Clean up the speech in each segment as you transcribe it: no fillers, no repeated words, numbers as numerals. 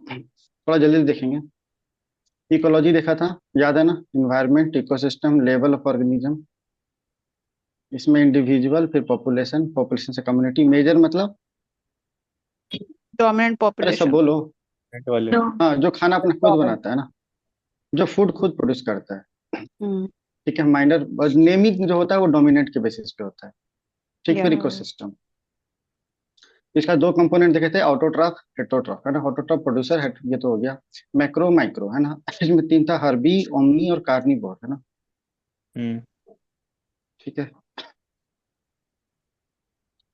थोड़ा जल्दी देखेंगे। इकोलॉजी देखा था, याद है ना? Environment, ecosystem, level of organism. इसमें इंडिविजुअल, फिर पॉपुलेशन, पॉपुलेशन से कम्युनिटी, मेजर मतलब। डोमिनेंट अरे सब पॉपुलेशन। बोलो। नेट वाले। हाँ, जो खाना अपना खुद कॉमन। बनाता है ना, जो फूड खुद प्रोड्यूस करता है। हम्म। ठीक है, माइनर नेमिंग जो होता है वो डोमिनेंट के बेसिस पे होता है। ठीक, या फिर इकोसिस्टम। इसका दो कंपोनेंट देखे थे, ऑटोट्रॉफ हेटरोट्रॉफ, है ना? ऑटोट्रॉफ प्रोड्यूसर, ये तो हो गया। मैक्रो माइक्रो, है ना? इसमें तीन था, हर्बी, ओमनी और कार्निवोर, है ना? हम्म। ठीक है।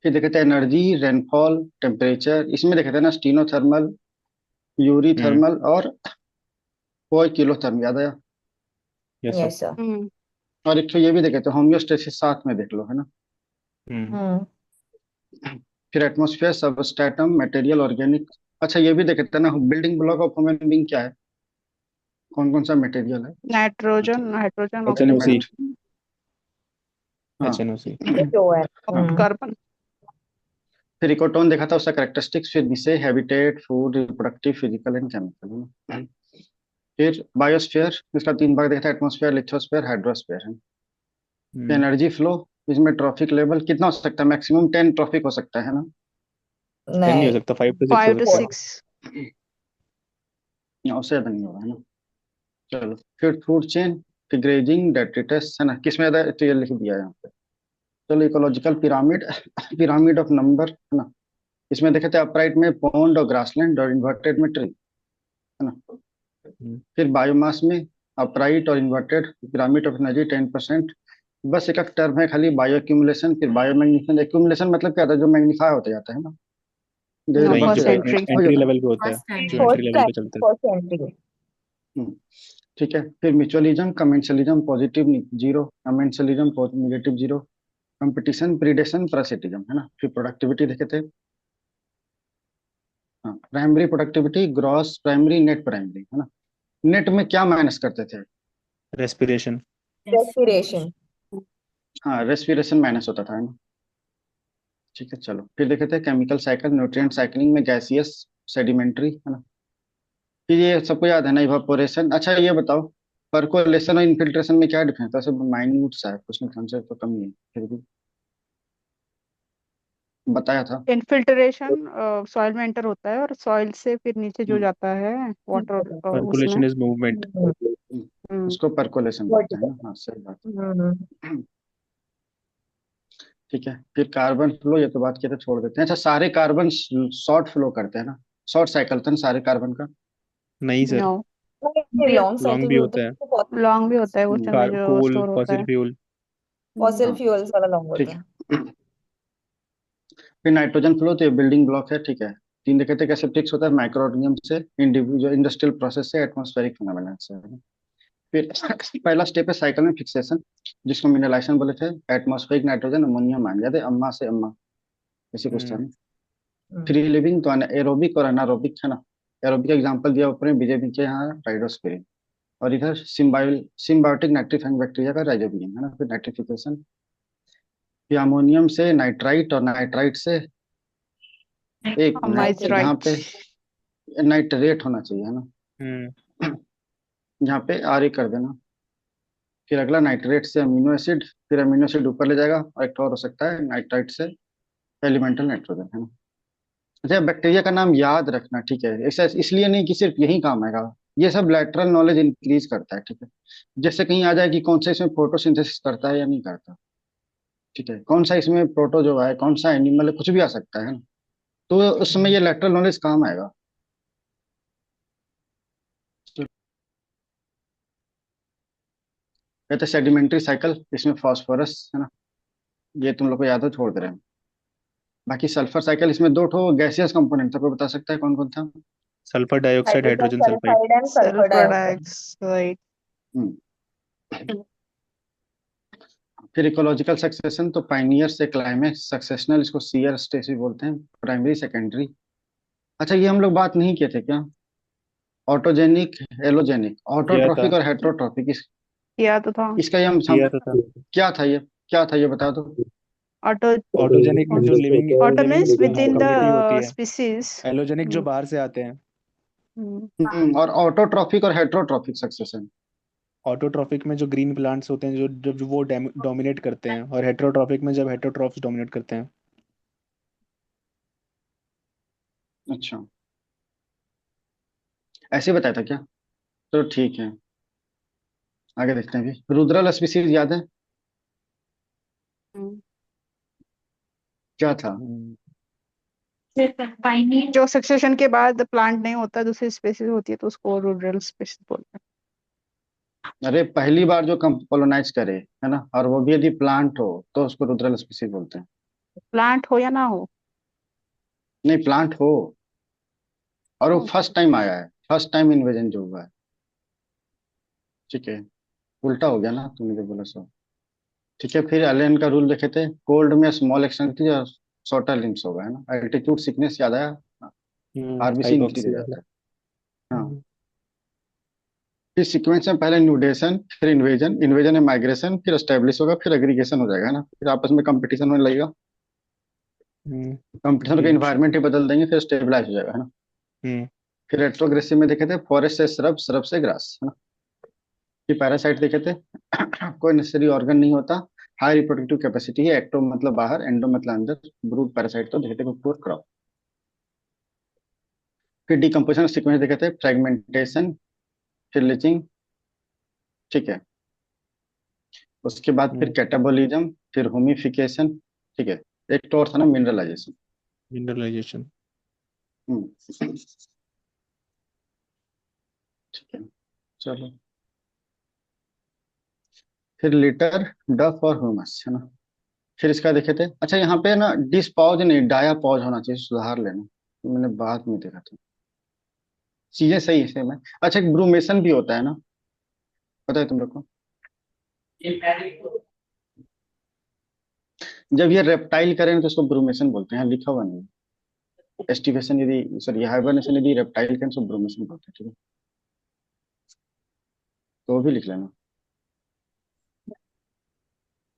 फिर देखे थे एनर्जी, रेनफॉल, टेम्परेचर। इसमें देखे थे ना, स्टीनोथर्मल, यूरी हम्म। थर्मल और कोई किलो थर्मल, याद आया? Yes sir. Yes sir. Hmm. और एक तो ये भी देखे थे, होम्योस्टेसिस, साथ में देख लो, है ना? हम्म। हम्म। फिर एटमॉस्फेयर, सबस्ट्रेटम, मटेरियल, ऑर्गेनिक। अच्छा, ये भी देखे थे ना, building block of human being क्या है? कौन कौन सा मटेरियल है? Nitrogen, hydrogen, H N O C. Oxygen, element. हाँ। H N O C. ये जो है। हाँ। कार्बन। फिर इकोटोन देखा था, उसका करेक्टरिस्टिक्स, फिर विषय, habitat, food, reproductive, physical and chemical. फिर बायोस्फीयर, इसका तीन भाग देखा था, एटमॉस्फेयर, लिथोस्फीयर, हाइड्रोस्फीयर है। हम्म। एनर्जी फ्लो, इसमें ट्रॉफिक लेवल कितना हो सकता है? मैक्सिमम 10 ट्रॉफिक हो सकता है ना? 10 नहीं हो नहीं। सकता, 5 to 6 हो फाइव टू सकता है। सिक्स या उससे ज्यादा नहीं होगा, है ना? चलो, फिर फूड चेन, फिर ग्रेजिंग, डेट्रिटस, है ना? किसमें ज्यादा, तो ये लिख दिया है यहाँ पे। चलो, ecological pyramid, pyramid of number, है ना? इसमें देखे थे अपराइट में पॉन्ड और ग्रासलैंड, और इन्वर्टेड में ट्री, है ना? हम्म। फिर बायोमास में अपराइट और इन्वर्टेड, पिरामिड ऑफ एनर्जी 10%। बस एक टर्म है खाली, बायो एक्यूमुलेशन, फिर बायो मैग्निफिकेशन। एक्यूमुलेशन मतलब क्या होता है? जो मैग्नीफाई होता जाता है ना, धीरे धीरे वही जो बढ़ते फर्स्ट जाता है, एंट्री। हो एंट्री जाता है। लेवल पे होता है। First entry. जो एंट्री फर्स्ट लेवल पे प्रैक्टिस, चलते हैं। First entry. हम्म, ठीक है। फिर mutualism, commensalism, positive zero, commensalism negative zero, competition, predation, parasitism, है ना? फिर प्रोडक्टिविटी देखे थे। हाँ, primary productivity, gross primary, net primary, है ना? नेट में क्या माइनस करते थे? रेस्पिरेशन। रेस्पिरेशन। हाँ, रेस्पिरेशन माइनस होता था, है ना? ठीक है, चलो फिर देखे थे केमिकल साइकिल, न्यूट्रिएंट साइकिलिंग में गैसियस, सेडिमेंट्री, है ना? फिर ये सबको याद है ना, इवापोरेशन। अच्छा, ये बताओ, परकोलेशन और इन्फिल्ट्रेशन में क्या डिफरेंस है? सब माइन्यूट सा है, कुछ नहीं, आंसर तो कम ही है, फिर भी बताया था। इनफिल्ट्रेशन सॉइल में एंटर होता है और सॉइल से फिर नीचे जो हम्म, जाता है वाटर उसमें। Circulation is movement. हम्म। उसको परकोलेशन बोलते हैं वर्टिकल। ना? हाँ, सही बात हम्म। है। ठीक है। फिर कार्बन फ्लो, ये तो बात किया था, छोड़ देते हैं। अच्छा, सारे कार्बन शॉर्ट फ्लो करते हैं ना? शॉर्ट साइकिल था ना सारे कार्बन का? नहीं no, sir. Long long cycle भी भी होते होता है। हैं। लॉन्ग भी होता है उस हम्म, में जो कोल, स्टोर होता फॉसिल है। फ्यूल। फॉसिल हाँ, फ्यूल्स वाला लॉन्ग ठीक होता है। है। फिर नाइट्रोजन फ्लो, तो ये बिल्डिंग ब्लॉक है, ठीक है। तीन देखे थे, कैसे फिक्स होता है? माइक्रो ऑर्गेनिज्म से, इंडिविजुअल इंडस्ट्रियल प्रोसेस से, एटमॉस्फेरिक फिनोमेना से, है ना? फिर पहला स्टेप है साइकिल में फिक्सेशन, जिसको मिनरलाइजेशन बोले थे। एटमॉस्फेरिक नाइट्रोजन, अमोनियम आयन, याद है? अम्मा से अम्मा, ऐसे कुछ था हम्म। ना? हम्म। फ्री लिविंग तो एरोबिक और अनारोबिक, है ना? एरोबिक एग्जांपल दिया ऊपर में, बीजेपी के यहाँ राइडोस्पिरिन। और इधर सिम्बायोटिक नाइट्रीफाइंग बैक्टीरिया का राइजोबियम, है ना? फिर नाइट्रिफिकेशन, फिर अमोनियम से नाइट्राइट, और नाइट्राइट से एक अमाइज मिनट, यहाँ राइट। पे नाइट्रेट होना चाहिए, है ना? हम्म। यहाँ पे आर ही कर देना। फिर अगला नाइट्रेट से अमीनो एसिड, फिर अमीनो एसिड ऊपर ले जाएगा, और एक और हो सकता है नाइट्राइट से एलिमेंटल नाइट्रोजन, है ना? अच्छा, बैक्टीरिया का नाम याद रखना, ठीक है? ऐसा इसलिए नहीं कि सिर्फ यही काम आएगा, ये सब लेटरल नॉलेज इंक्रीज करता है, ठीक है? जैसे कहीं आ जाए कि कौन सा इसमें फोटोसिंथेसिस करता है या नहीं करता, ठीक है? कौन सा इसमें प्रोटो जो है, कौन सा एनिमल है, कुछ भी आ सकता है ना? तो उस समय ये लेटरल नॉलेज काम आएगा। कहते सेडिमेंट्री साइकिल, इसमें फास्फोरस, है ना? ये तुम लोग को याद हो, छोड़ दे रहे हैं। बाकी सल्फर साइकिल, इसमें दो ठो गैसियस कंपोनेंट था, कोई बता सकता है कौन कौन था? Sulphur dioxide, hydrogen hydrogen sulphide. Sulphide and sulphur sulphur dioxide. Dioxide. Hmm. फिर इकोलॉजिकल सक्सेशन, तो पाइनियर से क्लाइमेक्स, सक्सेशनल इसको सीयर स्टेज भी बोलते हैं, प्राइमरी सेकेंडरी। अच्छा, ये हम लोग बात नहीं किए थे क्या? ऑटोजेनिक, एलोजेनिक, किया था। ऑटोट्रॉफिक और हेट्रोट्रॉफिक, किया तो था। इसका ये हम किया तो था। क्या था ये? क्या था ये, बता दो। ऑटो। ऑटोजेनिक में जो living auto living means with in the community होती है। स्पीसीज। एलोजेनिक जो बाहर से आते हैं। और ऑटोट्रॉफिक और हेट्रोट्रॉफिक सक्सेशन। ऑटोट्रॉफिक में जो ग्रीन प्लांट्स होते हैं, जो जब वो डोमिनेट करते हैं, और हेट्रोट्रॉफिक में जब हेट्रोट्रॉफ्स डोमिनेट करते हैं। अच्छा, ऐसे ही बताया था क्या? तो ठीक है, आगे देखते हैं। भी रुद्रल स्पीसीज याद है क्या था? जो सक्सेशन के बाद प्लांट नहीं होता, दूसरी स्पेसीज होती है, तो उसको रूरल स्पेसीज बोलते अरे पहली बार जो कॉलोनाइज करे, है ना, और वो भी यदि प्लांट हो तो उसको रुद्रल स्पीसीज बोलते हैं। हैं, प्लांट हो या ना हो। नहीं, प्लांट हो और वो हो। फर्स्ट टाइम आया है, फर्स्ट टाइम इन्वेजन जो हुआ है। ठीक है, उल्टा हो गया ना तुमने जो बोला सो। ठीक है, फिर एलन का रूल देखे थे, कोल्ड में स्मॉल एक्सटेंसिटी और शॉर्टर लिम्स होगा, है ना। एल्टीट्यूड सिकनेस याद आया, आरबीसी इंक्रीज हो हाइपॉक्सी वाला। जाता है। हाँ, फिर सीक्वेंस में पहले न्यूडेशन, फिर इन्वेजन, इन्वेजन में माइग्रेशन, फिर एस्टेब्लिश होगा, फिर एग्रीगेशन हो जाएगा, है ना। फिर आपस में कंपटीशन होने लगेगा, कंपटीशन का हम्म इन्वायरमेंट ही बदल देंगे, फिर स्टेबलाइज हो जाएगा, है ना। हम्म फिर रेट्रोग्रेसिव में देखे थे फॉरेस्ट से श्रब, श्रब से ग्रास, है ना। फिर पैरासाइट देखे थे कोई नेसेसरी ऑर्गन नहीं होता, हाई रिप्रोडक्टिव कैपेसिटी है, एक्टो मतलब बाहर, एंडो मतलब अंदर, ब्रूड पैरासाइट तो देखे थे पूर क्रॉप। फिर डिकम्पोजिशन सीक्वेंस देखे थे, फ्रेगमेंटेशन, फिर लिचिंग। ठीक है, उसके बाद फिर कैटाबोलिज्म, फिर होमिफिकेशन। ठीक है, एक तो और था ना, मिनरलाइजेशन। मिनरलाइजेशन। हम्म, ठीक है, चलो। फिर लिटर, डफ और ह्यूमस, है ना। फिर इसका देखे थे, अच्छा यहाँ पे ना डिस्पॉज नहीं, डाया पॉज होना चाहिए, सुधार लेना, मैंने बाद में देखा था। चीजें सही है सेम है। अच्छा, एक ब्रूमेशन भी होता है ना, पता है तुम लोग को? जब ये रेप्टाइल करें तो उसको ब्रूमेशन बोलते हैं, यहाँ लिखा हुआ नहीं है। एस्टिवेशन यदि, सॉरी हाइबरनेशन यदि रेप्टाइल करें तो ब्रूमेशन बोलते हैं, ठीक है, तो वो भी लिख लेना।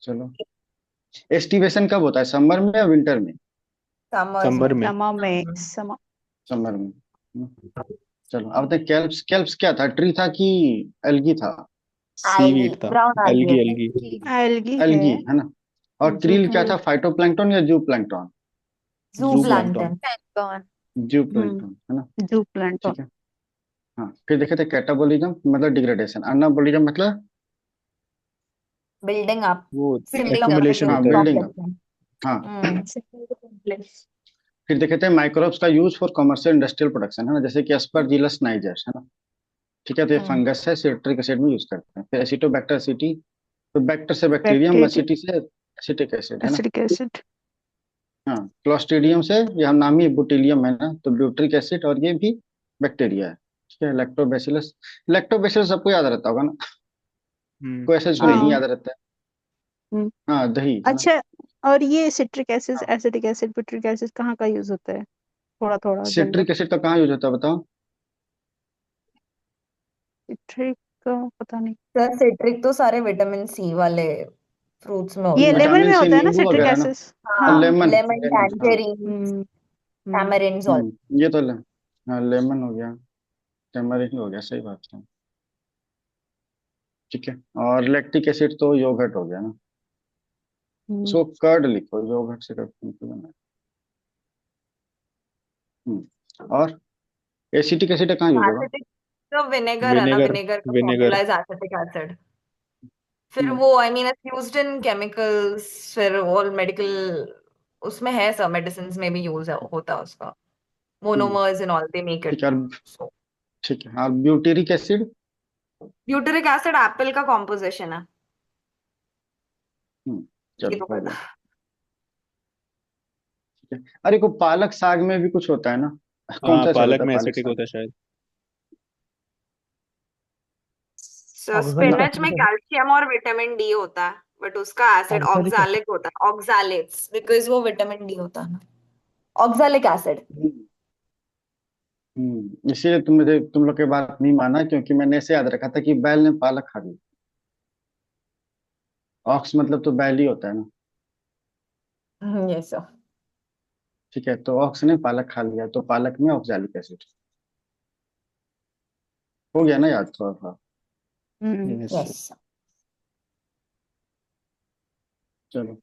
चलो, एस्टिवेशन कब होता है, समर में या विंटर में? समर्स समर में। में। समा में हम्म। समा समर में, चलो अब तक कैल्प्स, कैल्प्स क्या था, ट्री था कि एल्गी था? algae, सीवीड था। brown algae एल्गी होता एल्गी। है। एल्गी है। एल्गी, है ना। और जो क्रील क्या था, फाइटोप्लैंक्टन या जू प्लैंक्टन? जू प्लैंक्टन। Zooplankton। जू प्लैंक्टन, है ना। जू प्लांट। ठीक है। हाँ, फिर देखे थे कैटाबोलिज्म मतलब डिग्रेडेशन, अनाबोलिज्म मतलब, Building up, वो सिंपल एक्यूमुलेशन हाँ होता है। Building up. कॉम्प्लेक्स। हाँ, कॉम्प्लेक्स। फिर देखे थे माइक्रोब्स का use for commercial industrial production, है ना, जैसे कि एस्परजिलस नाइजर्स, है ना। ठीक है, तो ये फंगस है, सिट्रिक एसिड में यूज करते हैं। फिर एसिटोबैक्टर एसिटी, तो बैक्टर से बैक्टीरियम, बैक्टीरिया, एसिटी से एसिटिक एसिड, है ना। Acidic acid. हाँ, क्लोस्ट्रीडियम से यह नामी बुटीलियम, है ना, तो ब्यूट्रिक एसिड, और ये भी बैक्टीरिया है। ठीक है, लैक्टोबैसिलस, लैक्टोबैसिलस सबको याद रहता होगा ना, हम्म कोई ऐसा जिसको नहीं हाँ। याद रहता है। हम्म, हाँ, दही, है ना। अच्छा। और ये citric acid, acidic acid, butyric acid कहाँ का यूज होता है? थोड़ा थोड़ा जनरल। सिट्रिक एसिड का कहाँ यूज होता है बताओ? सिट्रिक का पता नहीं। सर सिट्रिक तो सारे विटामिन सी वाले फ्रूट्स में ये होता है। लेमन विटामिन में सी, होता है ना नींबू सिट्रिक वगैरह ना। एसिड? हाँ, हाँ। हाँ, लेमन, लेमन, लेमन, हाँ। टैंजरीन, हम्म हम्म टैमरिंड्स ऑल। ये तो हाँ, लेमन हो गया, टेमरिंड हो गया, सही बात है। ठीक है, और लैक्टिक एसिड तो योगर्ट हो गया ना, हम्म। इसको कर्ड लिखो, योगर्ट से कर्ड बना है। और एसिटिक एसिड कहाँ यूज होगा? एसिटिक तो विनेगर है ना, विनेगर। विनेगर का vinegar. Formula is acetic acid. फिर हम्म वो I mean it's used in chemicals, फिर ऑल मेडिकल, उसमें है सब मेडिसिन में भी यूज होता है उसका। Hmm, monomers and all they make ठीक इट। है, सो ठीक है, और butyric acid? Butyric acid apple का कॉम्पोजिशन है। हम्म, ये चलो तो हो पता। गया। ठीक है, अरे को पालक साग में भी कुछ होता है ना, कौन हाँ, सा एसिड पालक होता है में पालक एसिटिक साग? होता है शायद। स्पिनच में कैल्शियम और विटामिन डी होता है, बट उसका एसिड ऑक्सैलिक होता है, ऑक्सैलेट्स, बिकॉज वो विटामिन डी होता है ना, ऑक्सैलिक एसिड। इसीलिए तुम लोग के बात नहीं माना, क्योंकि मैंने ऐसे याद रखा था कि बैल ने पालक खा ली। ऑक्स मतलब तो बैल ही होता है ना। Yes sir. ठीक है, तो ऑक्स ने पालक खा लिया, तो पालक में ऑक्सैलिक एसिड। हो गया ना याद थोड़ा थोड़ा। Yes yes. चलो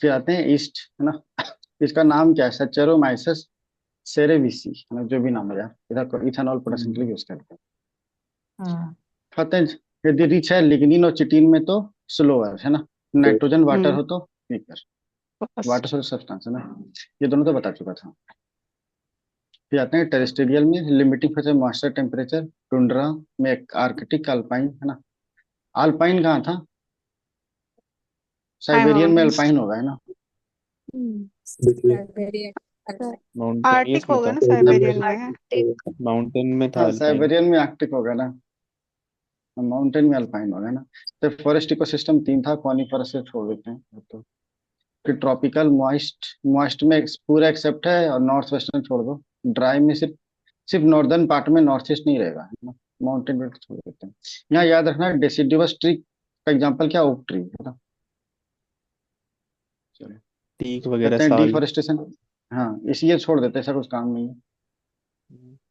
फिर आते हैं ईस्ट, है ना। इसका नाम क्या है? सैचेरोमाइसस सेरेविसी, है ना, जो भी नाम है यार, इधर इथेनॉल प्रोडक्शन के लिए यूज करते हैं। हाँ। कहते हैं यदि रिच है लिग्निन और चिटिन में तो स्लोअर, है ना। नाइट्रोजन वाटर हम्म हो तो weaker. First. Water soluble substance है ना, ये दोनों तो बता चुका था। फिर आते हैं टेरेस्ट्रियल में, limiting factor moisture temperature, tundra में आर्कटिक, अल्पाइन, है ना। अल्पाइन कहाँ था? हाई साइबेरियन में माउंटेन्स। अल्पाइन होगा, है ना। माउंटेनियस आर्टिक में होगा था, ना साइबेरियन में। माउंटेन में था हाँ अल्पाइन। साइबेरियन में आर्कटिक होगा ना, माउंटेन में अल्पाइन होगा ना। तो फॉरेस्ट इकोसिस्टम तीन था, कॉनिफरस से छोड़ देते हैं तो। फिर ट्रॉपिकल मॉइस्ट, मॉइस्ट में पूरा एक्सेप्ट है, और नॉर्थ वेस्टर्न छोड़ दो। ड्राई में सिर्फ सिर्फ नॉर्दर्न पार्ट में, नॉर्थ ईस्ट नहीं रहेगा, है ना। माउंटेन बेल्ट छोड़ देते हैं। यहाँ याद रखना डेसिडुअस ट्री का एग्जाम्पल क्या? ओक ट्री, है ना। चलो टीक वगैरह कहते हैं साल। डिफोरेस्टेशन। हाँ इसलिए छोड़ देते हैं, ऐसा कुछ काम नहीं है।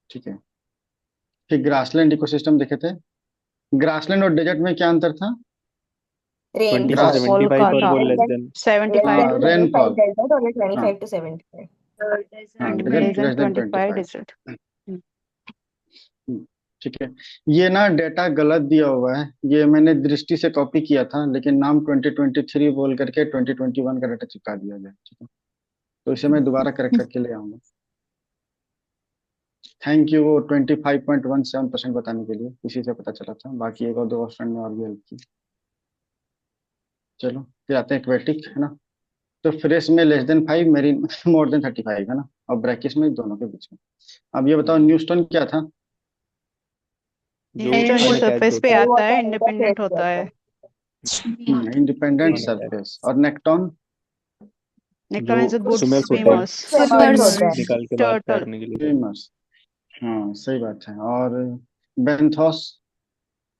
ठीक है। फिर ग्रासलैंड इकोसिस्टम देखे थे। ग्रासलैंड और डेजर्ट में क्या अंतर था? 20 से रेनफॉल। ग्रास, 75 का और था वो less than. 75। Less than rainfall. 25 desert और हाँ 25 to 75। हाँ, and desert desert less than 25 25। Desert. ठीक है। ये ना डेटा गलत दिया हुआ है, ये मैंने दृष्टि से कॉपी किया था, लेकिन नाम 2023 बोल करके 2021 का डाटा चिपका दिया गया, ठीक है। तो इसे मैं दोबारा करेक्ट करके ले आऊंगा। थैंक यू वो 25.17% बताने के लिए, इसी से पता चला था, बाकी एक और दो ऑप्शन में और भी हेल्प की। चलो फिर आते हैं एक्वेटिक, है ना। तो फ्रेश में less than 5, marine more than 35, है ना। और ब्रैकिस में दोनों के बीच में। अब ये बताओ न्यूस्टोन क्या था? जो न्यूटन जो अनअटैच्ड सरफेस पे होता है। आता है, वाटर फेस इंडिपेंडेंट होता करता है। है। Independent unattached surface. और नेक्टॉन? निकॉन जो इज अ गुड स्विमर्स होते हैं, स्विमर्स। स्विमर्स होते हैं। निकाल के बाहर टर्टल। तैरने के लिए। फेमस। हाँ सही बात है। और बेंथोस?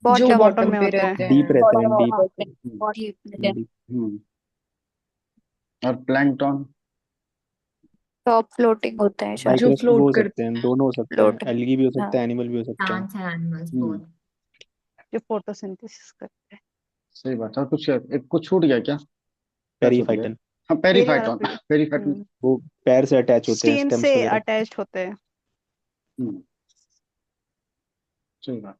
जो बॉटम बॉटम में पे होता है। रहते डीप हैं। रहते बॉटम हैं, deep. Of hmm, deep. Hmm. और प्लैंकटन? टॉप फ्लोटिंग होते हैं शायद। जो माइक्रोस वो फ्लोट हो सकते करते हैं, दोनों हो सकते हैं, फ्लोटिंग। एल्गी भी हो हाँ। सकता है, एनिमल भी हो सकता है। Plants and animals hmm, both. जो फोटोसिंथेसिस करते हैं। सही बात है। और कुछ एक कुछ छूट गया क्या? क्या छूट गया? पेरीफाइटन। हाँ पेरीफाइटन। पेरीफाइटन। वो पैर से अटैच होते हैं, स्टेम स्टेम्स से वगैरह। अटैच्ड होते हैं। हम्म, सही बात।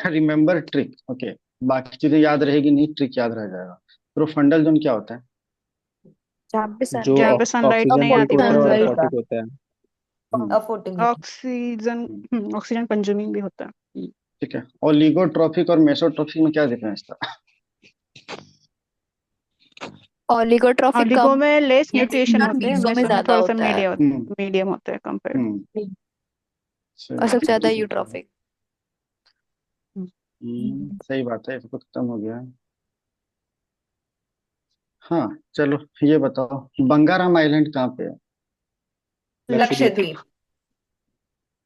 Remember trick, okay. बाकी चीजें याद रहेगी नहीं, ट्रिक याद रह जाएगा। प्रोफंडल जोन क्या होता है? जहाँ पे जो जहाँ पे सनलाइट। सनलाइट ऑक्सीजन नहीं रिच आती होता है बहुत और सनलाइट ज्यादा। का। aquatic होता है। हम्म, अफोर्टिंग। ऑक्सीजन। हम्म, ऑक्सीजन कंज्यूमिंग भी होता है। ठीक है। ओलिगोट्रोफिक और मेसोट्रोफिक में क्या डिफरेंस था? ओलिगोट्रॉफिक ऑलिगो कम में लेस न्यूट्रिशन और होते हैं, मीसो में मेसो में ज्यादा थोड़ा सा होता है। हम्म, मीडियम होते हैं कंपेयर। हम्म। सही और सबसे बात है, ज्यादा ठीक है। यूट्रॉफिक। सही बात है, इसको खत्म हो गया है। हाँ चलो ये बताओ, बंगाराम आइलैंड कहाँ पे है? लक्षद्वीप।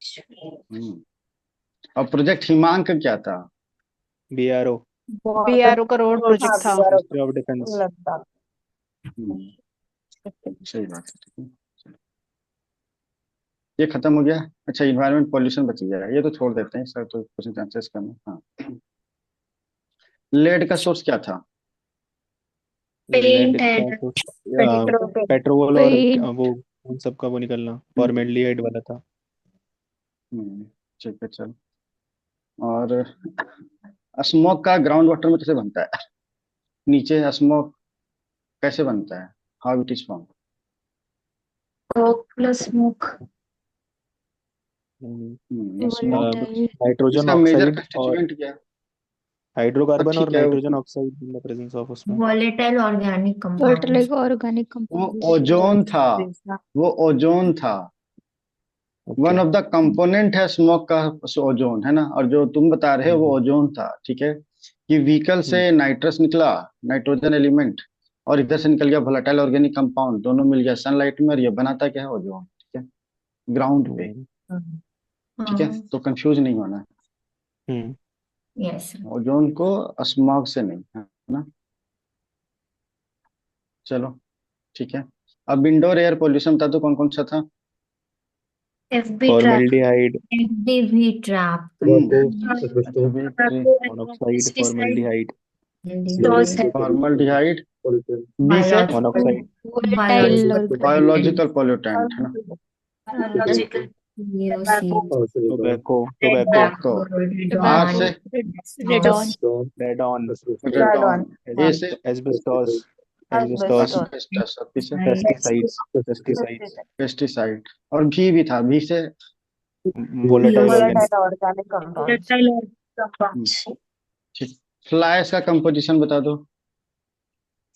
लक्षद्वीप। हम्म। और प्रोजेक्ट हिमांक क्या था? बीआरओ, बीआरओ का रोड हाँ प्रोजेक्ट था। BRO ministry of defence. Ladakh. Hmm, सही बात है, ठीक है। ये खत्म हो गया। अच्छा इन्वायरमेंट पॉल्यूशन बच गया, ये तो छोड़ देते हैं सर, तो कुछ चांसेस कम है। हाँ लेड का सोर्स क्या था? लेड पेंट है। का तो पेट्रोल। पेट्रोल और पेंट। वो उन सब का वो निकलना, हम्म, फॉर्मेल्डिहाइड वाला था। हम्म, ठीक है चलो। और स्मोक का ग्राउंड वाटर में कैसे बनता है? नीचे स्मोक कैसे बनता है? How it is form? Coke plus smoke. Smoke. Nitrogen इसका मेजर ऑक्साइड और कंस्टिट्यूएंट क्या है? तो हाइड्रोकार्बन और ठीक है nitrogen oxide in the presence of उसमें। Volatile organic voltage compounds. Organic वो कंपाउंड। ओजोन था, वो ओजोन था। One okay. Of the component है स्मोक का, ओजोन, है ना। और जो तुम बता रहे हो वो ओजोन था, ठीक है। कि व्हीकल से नाइट्रस निकला, नाइट्रोजन एलिमेंट, और इधर से निकल गया वोलेटाइल ऑर्गेनिक कंपाउंड, दोनों मिल गया सनलाइट में, और ये बनाता क्या है? ओजोन, ठीक है। ग्राउंड पे। ठीक है, हाँ। तो कंफ्यूज नहीं होना। हम्म। यस। ओजोन को स्मॉग से नहीं, है ना। चलो ठीक है। अब इंडोर एयर पोल्यूशन बता दो कौन कौन सा था? FB trap. Formaldehyde, FBV trap. HBT, monoxide, formaldehyde, formaldehyde, B से मोनोक्साइड, Biological बायोलॉजिकल पोल्यूटेंट है ना, biological VOC. टोबैको, टोबैको, तो आर से रेडॉन, रेडॉन, रेडॉन, ए से एस्बेस्टोस, एस्बेस्टोस, asbestos, और पी से पेस्टिसाइड्स, पेस्टिसाइड्स, पेस्टिसाइड, और भी था, भी से वोलेटाइल ऑर्गेनिक, ऑर्गेनिक कंपाउंड। ठीक। फ्लाइज का कंपोजिशन बता दो।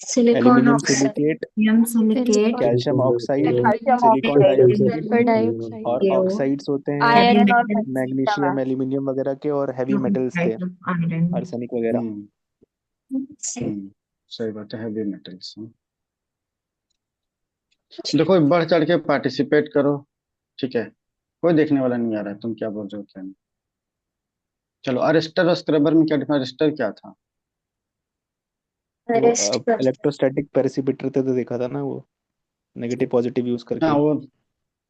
Silicon aluminium oxide. Silicate, Silicate. Calcium oxide, calcium silicon oxide, dioxide, dioxide, और ऑक्साइड्स होते हैं Iron. मैग्नीशियम, एल्यूमिनियम वगैरह के, और हैवी मेटल्स के, आर्सेनिक वगैरह। सही बात है, हैवी मेटल्स। देखो बढ़ चढ़ के पार्टिसिपेट करो, ठीक है, कोई देखने वाला नहीं आ रहा है, तुम क्या बोल रहे हो क्या नहीं। चलो, अरेस्टर और स्क्रबर में क्या डिफरेंस, अरेस्टर क्या था? वो इलेक्ट्रोस्टैटिक प्रेसिपिटेटर तो देखा था ना, वो नेगेटिव पॉजिटिव यूज हाँ, करके। वो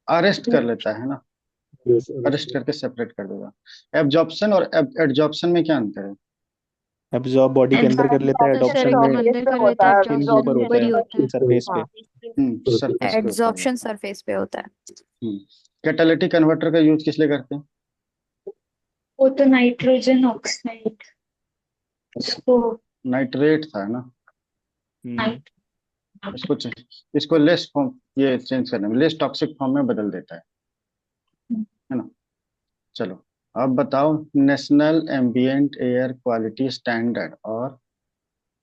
अरेस्ट कर लेता है ना, अरेस्ट करके सेपरेट कर देगा। एब्जॉर्प्शन और एडजॉर्प्शन में क्या अंतर है? एब्जॉर्ब बॉडी के अंदर कर लेता है, एडॉप्शन में अंदर कर लेता है, स्किन के ऊपर होता है, सरफेस पे। सरफेस पे होता है। एब्जॉर्प्शन सरफेस पे होता है। कैटालिटिक कन्वर्टर का यूज किस लिए करते हैं? वो तो नाइट्रोजन ऑक्साइड उसको नाइट्रेट था ना, हम्म, इसको लेस फॉर्म, ये चेंज करने में, लेस टॉक्सिक फॉर्म में बदल देता है ना। चलो, अब बताओ, national ambient air quality standard और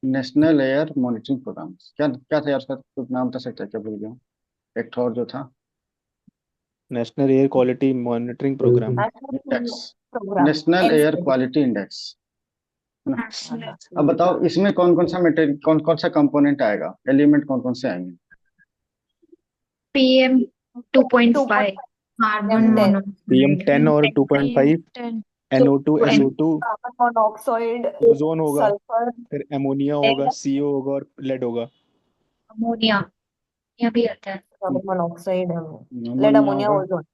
नेशनल एयर मॉनिटरिंग प्रोग्राम, क्या क्या था यार उसका, कुछ नाम था, सकता क्या भूल गया हूँ। एक ठो और जो था, national air quality monitoring programme, index, national air quality index, है ना। अब बताओ, इसमें कौन कौन सा मटेरियल, कौन कौन सा कंपोनेंट आएगा, एलिमेंट कौन कौन से आएंगे? PM 2.5 कार्बन PM10 और 2.5, 10 NO2, SO2, carbon monoxide, ozone होगा, सल्फर, फिर एमोनिया होगा, CO होगा, और लेड होगा। अमोनिया यह भी आता है। Carbon monoxide, lead, ammonia ammonia, होगा, ओजोन।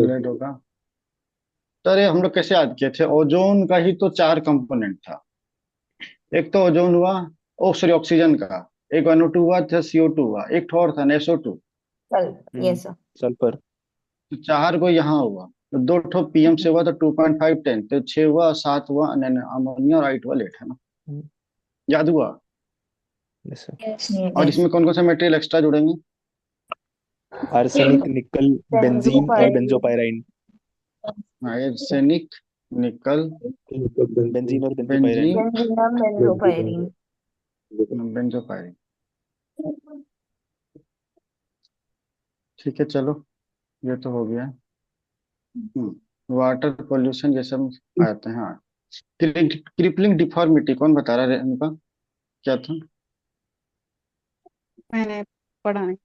लेड होगा। तो अरे हम लोग कैसे याद किए थे, ओजोन का ही तो चार कंपोनेंट था। एक तो ओजोन हुआ, ओ सॉरी ऑक्सीजन का, एक NO2 हुआ था, CO2 हुआ, एक ठो और था SO2। सल्फर, ये सब। सल्फर। तो चार को यहाँ हुआ, तो दो ठो PM से हुआ, तो 2.5 10, तो 6 हुआ, 7 हुआ अमोनिया, और 8 हुआ लेट, है ना, याद हुआ। और इसमें कौन कौन से मटेरियल एक्स्ट्रा जुड़ेंगे? आर्सेनिक, निकल, बेंजीन और बेंजोपायराइन। आर्सेनिक, निकल, बेंजीन और बेंजोपायराइन। Benzene, benzene, बेंजोपायरिन। ठीक है, चलो, ये तो हो गया। वाटर पोल्यूशन जैसे हम आते हैं, हाँ। क्रिपलिंग डिफॉर्मिटी कौन बता रहा है इनका, क्या था? मैंने पढ़ा नहीं।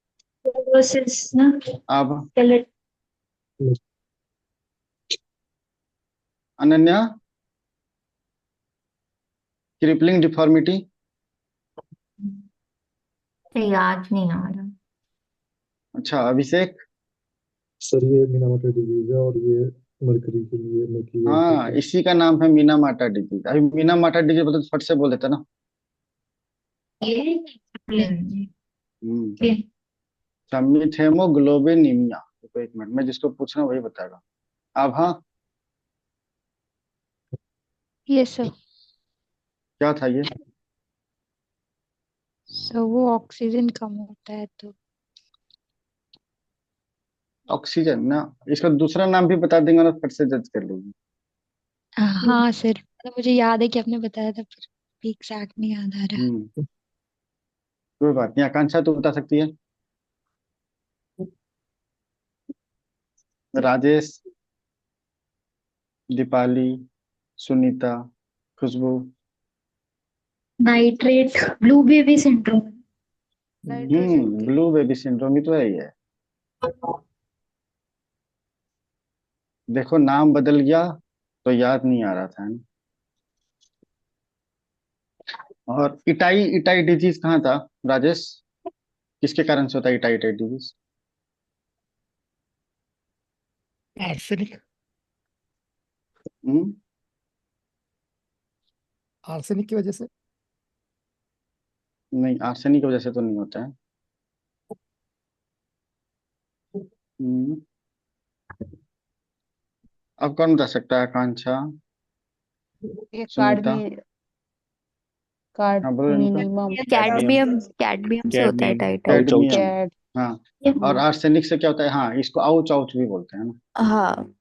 Sclerosis ना, अब skeleton अनन्या, क्रिपलिंग डिफॉर्मिटी। याद नहीं आ रहा। अच्छा, अभिषेक। सर ये मीनामाटा डिजीज है और ये मरकरी के लिए मरकरी हाँ, इसी का नाम है मीना माटा डिजीज। अभी मीना माटा डिजीज बोलते तो फट से बोल देता ना। ये हम्म हेमोग्लोबिनीमिया। तो एक मिनट में जिसको पूछना वही बताएगा। अब हाँ, ये सब क्या था ये? वो ऑक्सीजन कम होता है तो ऑक्सीजन ना, इसका दूसरा नाम भी बता देंगे ना, फट से जज कर लेंगे। हाँ सर, तो मुझे याद है कि आपने बताया था, पर एग्जैक्ट नहीं याद आ रहा। कोई बात नहीं, आकांक्षा तो बता सकती है। Rajesh, Deepali, Sunita, Khushboo. Nitrate blue baby syndrome. Blue baby syndrome ही तो है ये। देखो नाम बदल गया तो याद नहीं आ रहा था, है ना? और इटाई इटाई डिजीज कहाँ था राजेश, किसके कारण से होता है इटाई इटाई डिजीज? आर्सेनिक हम्म, आर्सेनिक की वजह से। नहीं, आर्सेनिक की वजह से तो नहीं होता है। हम्म, अब कौन बता सकता है? आकांक्षा, ये सुनीता। हाँ, बोलो रेणुका। कार्डमिनिमम कैडमियम। कैडमियम कैडमियम से होता है cadmium tight out. Ouch ouch. Cadmium. कैड हाँ। और आर्सेनिक से क्या होता है? हाँ, इसको आउच आउच भी बोलते हैं ना। हाँ,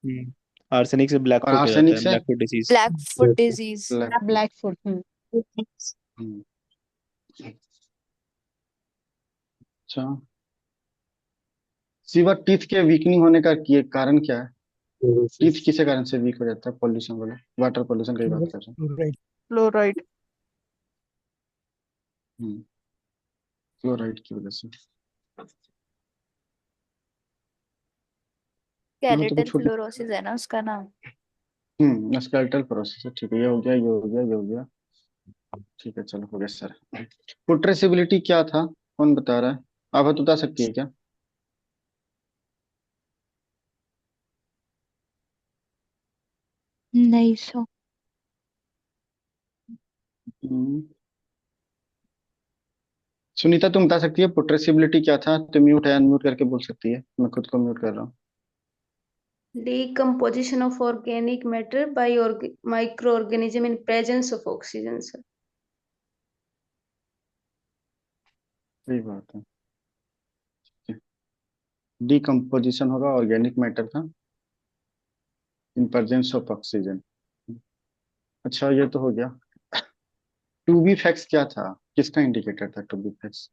आर्सेनिक से ब्लैक और फुट हो जाता आर्सेनिक है, से black foot disease. Black foot black disease. Black. Black foot. Hmm, अच्छा। सीवर टीथ के वीकनिंग होने का कारण क्या है? Teeth fluorosis. किसी कारण से वीक हो जाता है? पॉल्यूशन वाला, वाटर पॉल्यूशन की बात कर रहे फ्लोराइड। फ्लोराइड। हैं। फ्लोराइड की वजह से। यहाँ तो स्केलेटल कुछ छोटी। फ्लोरोसिस है ना उसका नाम। स्केलेटल प्रोसेस है। ठीक है, ये हो गया, ये हो गया, ये हो गया। ठीक है, चलो हो गया सर। पुट्रेसिबिलिटी क्या था? कौन बता रहा है? आप बता सकती है क्या? नहीं सो। हम्म, सुनीता, तुम बता सकती है पुट्रेसिबिलिटी क्या था? तो म्यूट है, अनम्यूट करके बोल सकती है। मैं खुद को म्यूट कर रहा हूँ। Decomposition of organic matter by microorganism in presence of oxygen, sir. सही बात है। डिकम्पोजिशन होगा ऑर्गेनिक मैटर का इन प्रेजेंस ऑफ ऑक्सीजन। अच्छा, ये तो हो गया। टू बी फैक्स क्या था? किसका इंडिकेटर था टू बी फैक्स?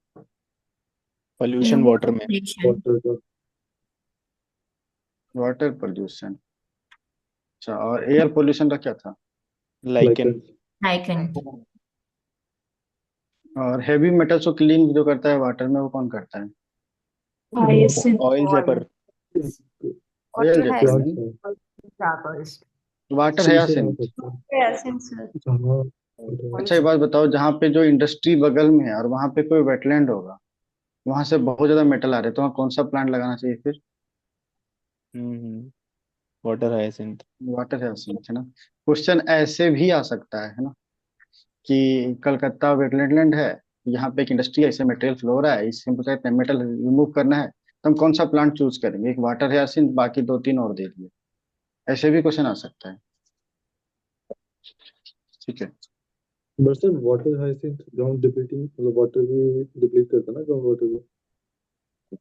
पोल्यूशन वाटर में। वाटर का। Water pollution. अच्छा, और एयर पोल्यूशन का क्या था? लाइकन। लाइकन। लाइकन। और हैवी मेटल्स को क्लीन जो करता है वाटर में, वो कौन करता है? Oil vapour. ऑयल वाटर जेपर प्लांट नहीं। है। वाटर सी से आ हायासिंथ। सकता है। Yes, sir. हाँ। अच्छा, एक बात बताओ, जहाँ पे जो इंडस्ट्री बगल में है और वहां पे कोई वेटलैंड होगा, वहां से बहुत ज्यादा मेटल आ रहे हैं, तो वहाँ कौन सा प्लांट लगाना चाहिए फिर? Water hyacinth. वाटर हायासिंथ है ना। क्वेश्चन ऐसे भी आ सकता है ना, कि कलकत्ता वेटलैंड है, यहाँ पे एक इंडस्ट्री है, इससे मटेरियल फ्लो हो रहा है, इससे हमको कहते हैं मेटल रिमूव करना है, तो हम कौन सा प्लांट चूज करेंगे? एक वाटर हायासिंथ, बाकी दो तीन और दे दिए। ऐसे भी क्वेश्चन आ सकता है। ठीक है। But sir water hyacinth ground depleting मतलब वाटर भी डिप्लीट करता है ना ग्राउंड वाटर को।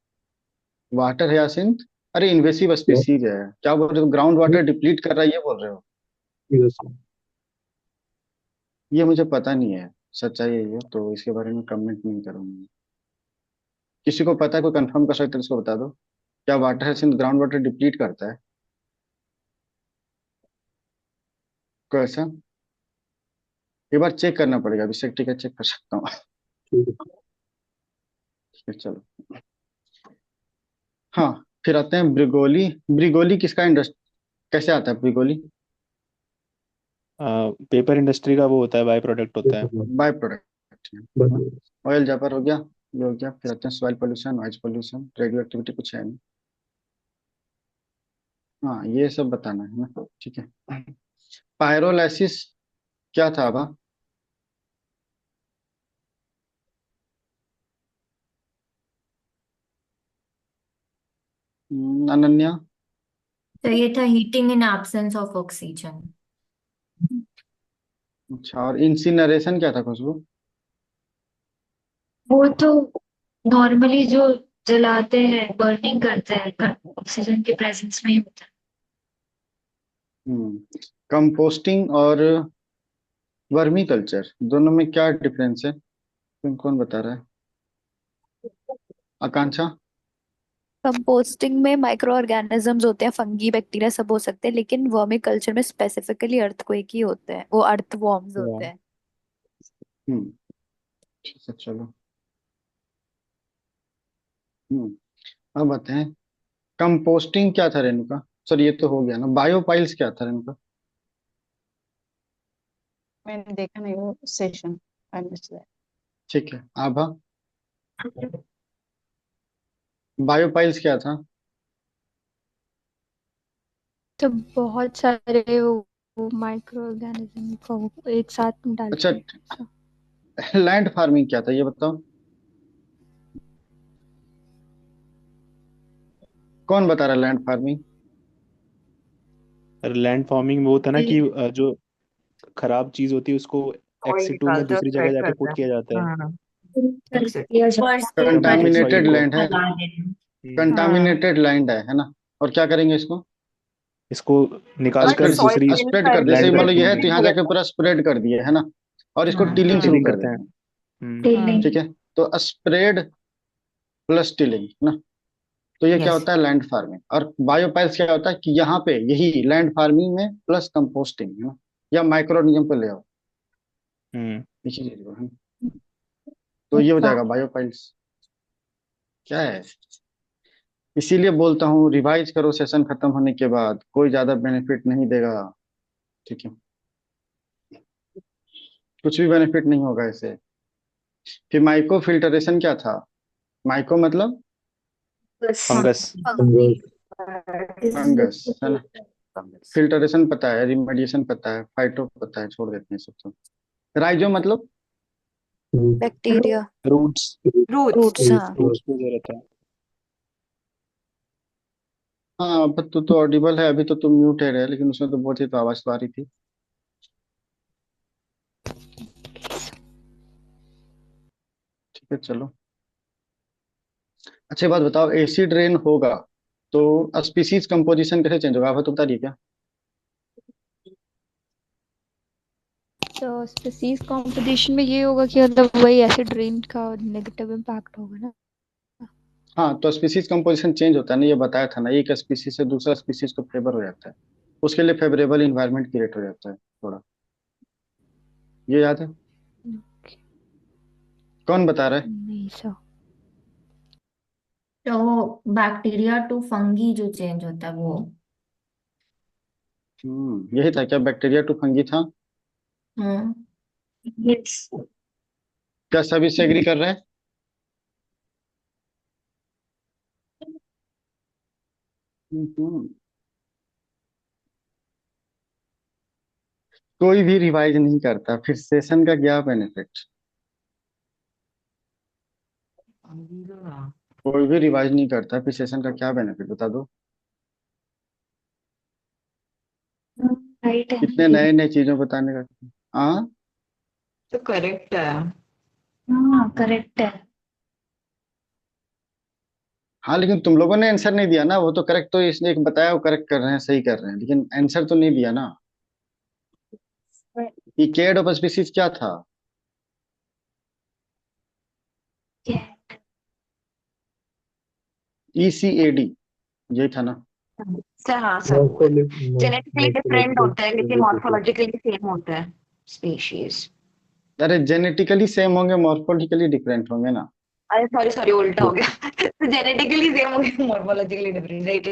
Water hyacinth. अरे, इन्वेसिव हाँ, स्पीसीज है। क्या बोल रहे हो? ग्राउंड वाटर डिप्लीट कर रहा है, ये बोल रहे हो? यस। ये मुझे पता नहीं है। सच्चाई है ये, तो इसके बारे में कमेंट नहीं करूंगा। किसी को पता है, कोई कंफर्म कर सकते है तो इसको बता दो। क्या water hyacinth ground water deplete करता है? कोई ऐसा? एक बार चेक करना पड़ेगा अभिषेक। ठीक है, चेक कर सकता हूँ। ठीक है। ठीक है, चलो। हाँ, फिर आते हैं ब्रिगोली। ब्रिगोली किसका इंडस्ट्री? कैसे आता है ब्रिगोली? पेपर इंडस्ट्री का वो होता है, बाय प्रोडक्ट ये होता है। करना बाय प्रोडक्ट है। बस। ऑयल जापर हो गया, ये हो गया। फिर आते हैं soil pollution, noise pollution, radio activity कुछ है नहीं। हाँ, ये सब बताना है ना। ठीक है। पायरोलाइसिस क्या था? अब अनन्या। तो ये था heating in absence of oxygen. अच्छा, और इंसिनरेशन क्या था खुशबू? वो तो नॉर्मली जो जलाते हैं बर्निंग करते हैं ऑक्सीजन के प्रेजेंस में ही होता है। कंपोस्टिंग और वर्मी कल्चर दोनों में क्या डिफरेंस है? कौन बता रहा है? आकांक्षा। कंपोस्टिंग में माइक्रो ऑर्गेनिजम्स होते हैं, फंगी बैक्टीरिया सब हो सकते हैं, लेकिन वर्मी कल्चर में स्पेसिफिकली अर्थक्वेक ही होते हैं, वो अर्थ वॉर्म्स होते हैं। हम्म ठीक है, चलो। अब आते हैं, कंपोस्टिंग क्या था रेणुका? सर, ये तो हो गया ना। बायोपाइल्स क्या था रेणुका? मैंने देखा नहीं वो सेशन। I miss that. ठीक है, आभा। बायोपाइल्स क्या था? तो बहुत सारे वो माइक्रो ऑर्गेनिज्म को एक साथ अच्छा, डालते हैं। लैंड फार्मिंग क्या था ये बताओ, कौन बता रहा है लैंड फार्मिंग? लैंड फार्मिंग में वो था ना कि जो खराब चीज होती है उसको ऑयल एक्सिटू में निकालते और दूसरी जगह स्प्रेड जाके करते पुट हैं। किया जाता है, हाँ, किया जाता है, फर्स्ट तो ताकि सॉइल कंटामिनेटेड को लैंड है, फैला देना। हम्म, हाँ, कंटामिनेटेड लैंड है ना, और क्या करेंगे इसको? इसको निकाल और कर स्प्रेड, सॉइल दूसरी फिल स्प्रेड कर दिया, करके जैसे लैंड पे मान लो ये है रखेंगे। तो यहाँ जाके पूरा स्प्रेड कर दिए है ना, और इसको हाँ, टिलिंग शुरू टिलिंग कर करते हैं। देंगे। हम्म। ठीक है, तो स्प्रेड प्लस टिलिंग ना, तो ये क्या यस, होता है लैंड फार्मिंग। और बायोपाइल्स क्या होता है कि यहाँ पे यही लैंड फार्मिंग में प्लस कंपोस्टिंग है ना, या माइक्रो ऑर्गेनिज्म को ले आओ हम्म। इसी चीज को, है ना? तो ये हो जाएगा बायोपाइल्स। क्या है, इसीलिए बोलता हूँ रिवाइज करो सेशन खत्म होने के बाद, कोई ज्यादा बेनिफिट नहीं देगा। ठीक है, कुछ भी बेनिफिट नहीं होगा इससे। फिर माइक्रो फिल्टरेशन क्या था? माइक्रो मतलब फंगस। फंगी। फंगस है ना, फंगस। फिल्टरेशन पता है, रिमेडिएशन पता है, फाइटो पता है, छोड़ देते हैं सब तो। राइजो मतलब बैक्टीरिया। रूट्स। रूट्स। रूट्स। हाँ। रूट्स पे जो रहता है। हाँ, अब तू तो ऑडिबल है, अभी तो तू म्यूटेड है, लेकिन उसमें तो बहुत ही तो आवाज तो आ रही थी। ठीक है चलो। अच्छी बात बताओ, एसिड रेन होगा तो स्पीसीज कंपोजिशन कैसे चेंज होगा, आप तो बता रही क्या? तो स्पीसीज कॉम्पोजिशन में ये होगा कि मतलब वही एसिड रेन का नेगेटिव इम्पैक्ट होगा ना। हाँ, तो स्पीसीज कंपोजिशन चेंज होता है ना, ये बताया था ना, एक स्पीसीज से दूसरा स्पीसीज को फेवर हो जाता है, उसके लिए फेवरेबल इन्वायरमेंट क्रिएट हो जाता है थोड़ा। ये याद है? कौन बता रहा है? नहीं सर। तो बैक्टीरिया टू फंगी जो चेंज होता है वो। यही था क्या, बैक्टीरिया टू फंगी था? हम्म। यस। क्या सभी से एग्री कर रहे हैं? हम्म। कोई भी रिवाइज नहीं करता, फिर सेशन का क्या बेनिफिट? कोई भी रिवाइज नहीं करता, फिर सेशन का क्या बेनिफिट बता दो। राइट है। इतने नए नए चीजों बताने का। हाँ, तो करेक्ट है। हाँ करेक्ट है। हाँ, लेकिन तुम लोगों ने आंसर नहीं दिया ना, वो तो करेक्ट तो इसने एक बताया, वो करेक्ट कर रहे हैं, सही कर रहे हैं, लेकिन आंसर तो नहीं दिया ना। ये केड ऑफ स्पीसीज क्या था? ECAD, यही था ना? हाँ सर, जेनेटिकली डिफरेंट होता है लेकिन मॉर्फोलॉजिकली सेम होता है स्पीशीज। अरे जेनेटिकली सेम होंगे, मॉर्फोलॉजिकली डिफरेंट होंगे ना। अरे सॉरी सॉरी, उल्टा हो गया। जेनेटिकली सेम हो गया, मॉर्फोलॉजिकली डिफरेंट, राइट।